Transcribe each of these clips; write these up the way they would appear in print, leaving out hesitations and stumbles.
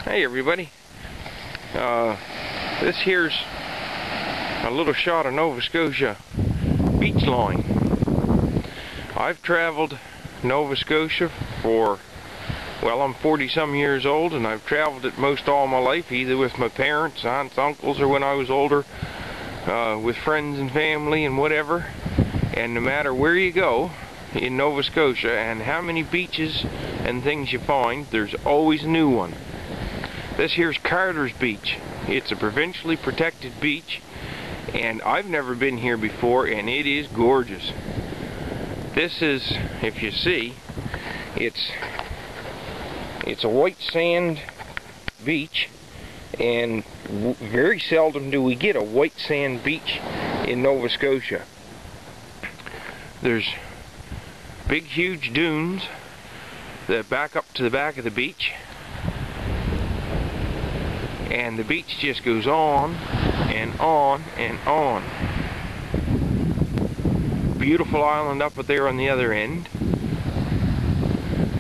Hey everybody, this here's a little shot of Nova Scotia beach line. I've traveled Nova Scotia for, well, I'm 40 some years old, and I've traveled it most all my life, either with my parents, aunts, uncles, or when I was older, with friends and family and whatever. And no matter where you go in Nova Scotia and how many beaches and things you find, there's always a new one. This here's Carter's Beach. It's a provincially protected beach, and I've never been here before, and it is gorgeous. This is, if you see, it's a white sand beach, and very seldom do we get a white sand beach in Nova Scotia. There's big huge dunes that back up to the back of the beach, and the beach just goes on and on and on. Beautiful island up there on the other end.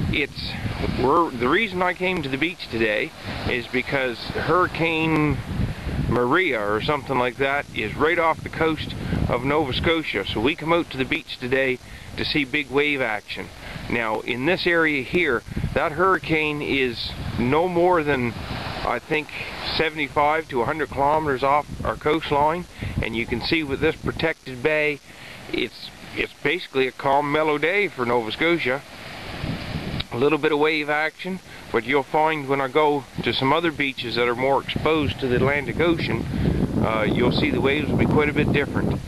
The reason I came to the beach today is because Hurricane Maria or something like that is right off the coast of Nova Scotia, so we come out to the beach today to see big wave action. Now in this area here, that hurricane is no more than, I think, 75 to 100 kilometers off our coastline, and you can see with this protected bay, it's basically a calm, mellow day for Nova Scotia. A little bit of wave action, but you'll find when I go to some other beaches that are more exposed to the Atlantic Ocean, you'll see the waves will be quite a bit different.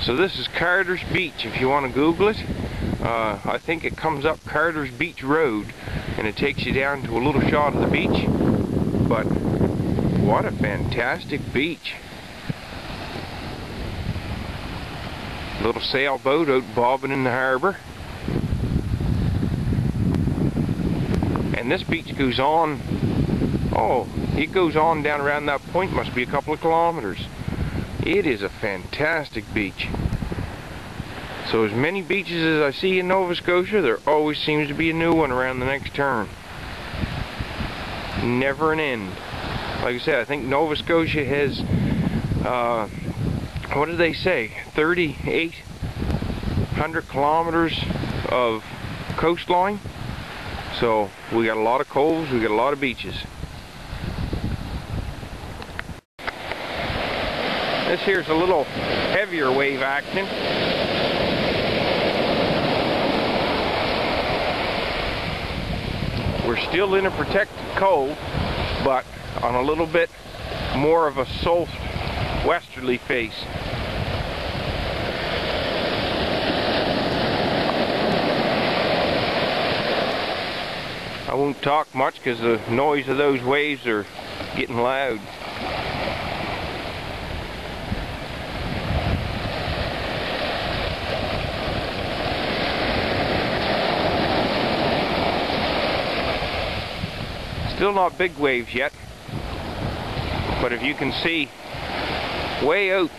So this is Carter's Beach, if you want to Google it. I think it comes up Carter's Beach Road, and it takes you down to a little shot of the beach. But what a fantastic beach. Little sailboat out bobbing in the harbor. And this beach goes on, it goes on down around that point, must be a couple of kilometers. It is a fantastic beach. So as many beaches as I see in Nova Scotia, there always seems to be a new one around the next turn. Never an end. Like I said, I think Nova Scotia has, what did they say, 3,800 kilometers of coastline. So we got a lot of coves, we got a lot of beaches. This here's a little heavier wave action. We're still in a protected cove, but on a little bit more of a southwesterly face. I won't talk much because the noise of those waves are getting loud. Still not big waves yet, but if you can see way out,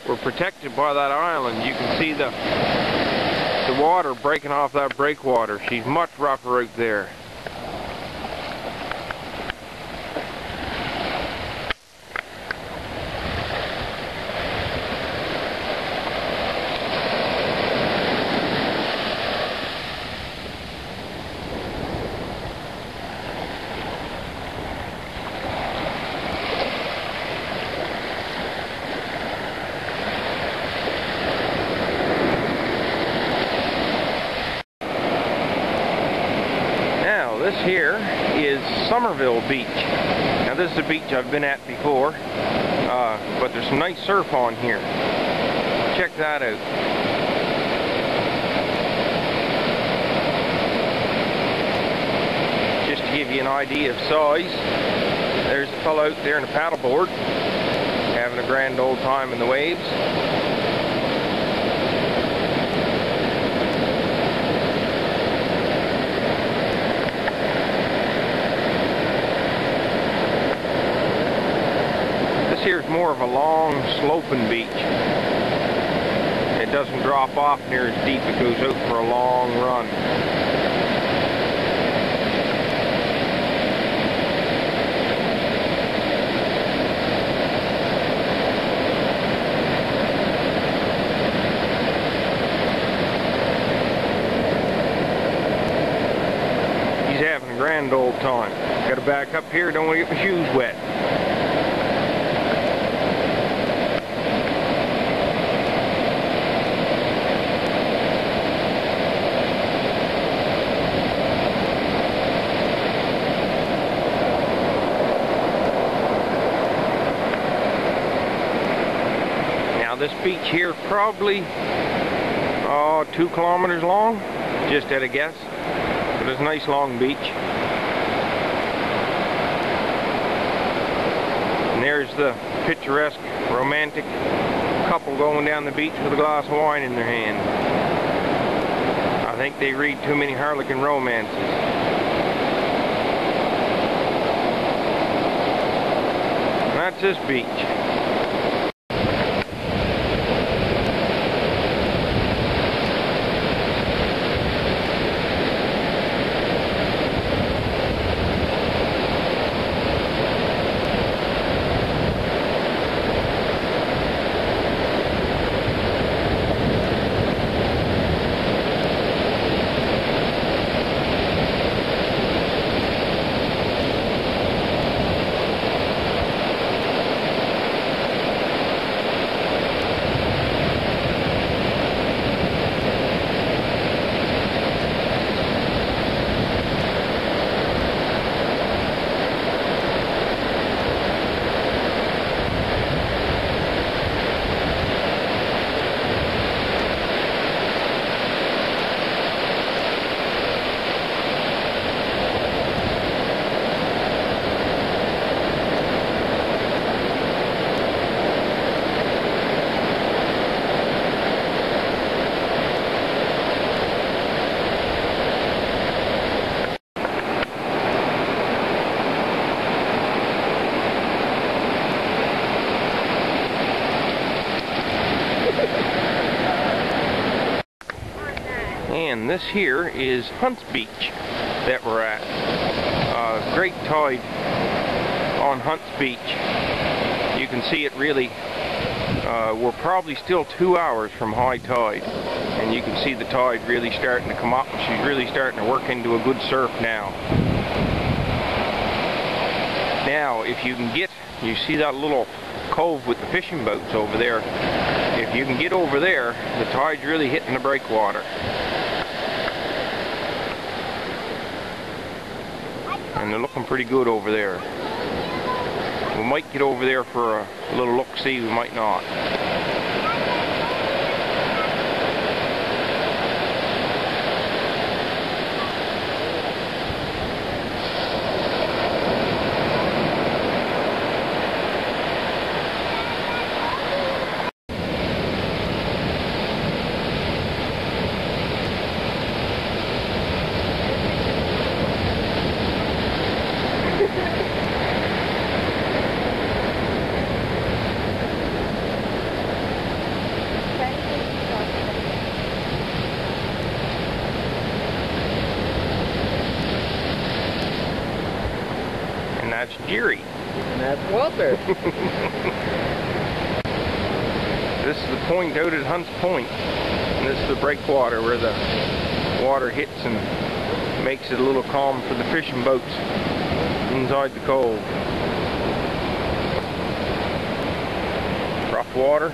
we're protected by that island. You can see the water breaking off that breakwater. She's much rougher out there. This here is Somerville Beach. Now this is a beach I've been at before, but there's some nice surf on here. Check that out. Just to give you an idea of size, there's a fellow out there in a paddleboard having a grand old time in the waves. Here's more of a long sloping beach. It doesn't drop off near as deep. It goes out for a long run. He's having a grand old time. Got to back up here, don't want to get my shoes wet. This beach here is probably 2 kilometers long, just at a guess, but it's a nice long beach. And there's the picturesque, romantic couple going down the beach with a glass of wine in their hand. I think they read too many Harlequin romances. And that's this beach. And this here is Hunts Beach that we're at. Great tide on Hunts Beach. You can see it really, we're probably still 2 hours from high tide. And you can see the tide really starting to come up. She's really starting to work into a good surf now. Now, if you can get, you see that little cove with the fishing boats over there. If you can get over there, the tide's really hitting the breakwater. And they're looking pretty good over there. We might get over there for a little look-see, we might not. That's Jerry. And that's Walter. This is the point out at Hunts Point. And this is the breakwater where the water hits and makes it a little calm for the fishing boats inside the cove. Rough water.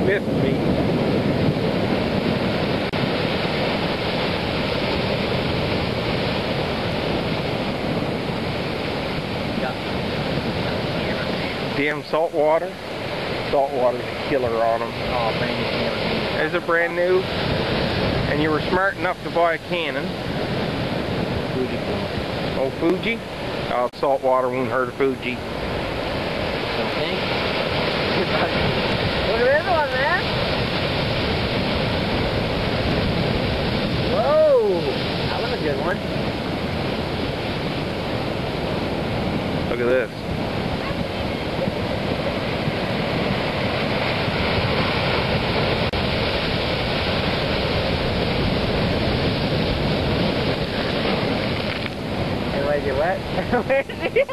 Missed me. Damn salt water. Salt water's a killer on them. Oh, brand new camera. Is it brand new? And you were smart enough to buy a Canon. Booty. old Fuji. Salt water won't hurt a Fuji. Okay. Look at this one, man. Whoa! That was a good one. Look at this. Anybody get wet? Where is he?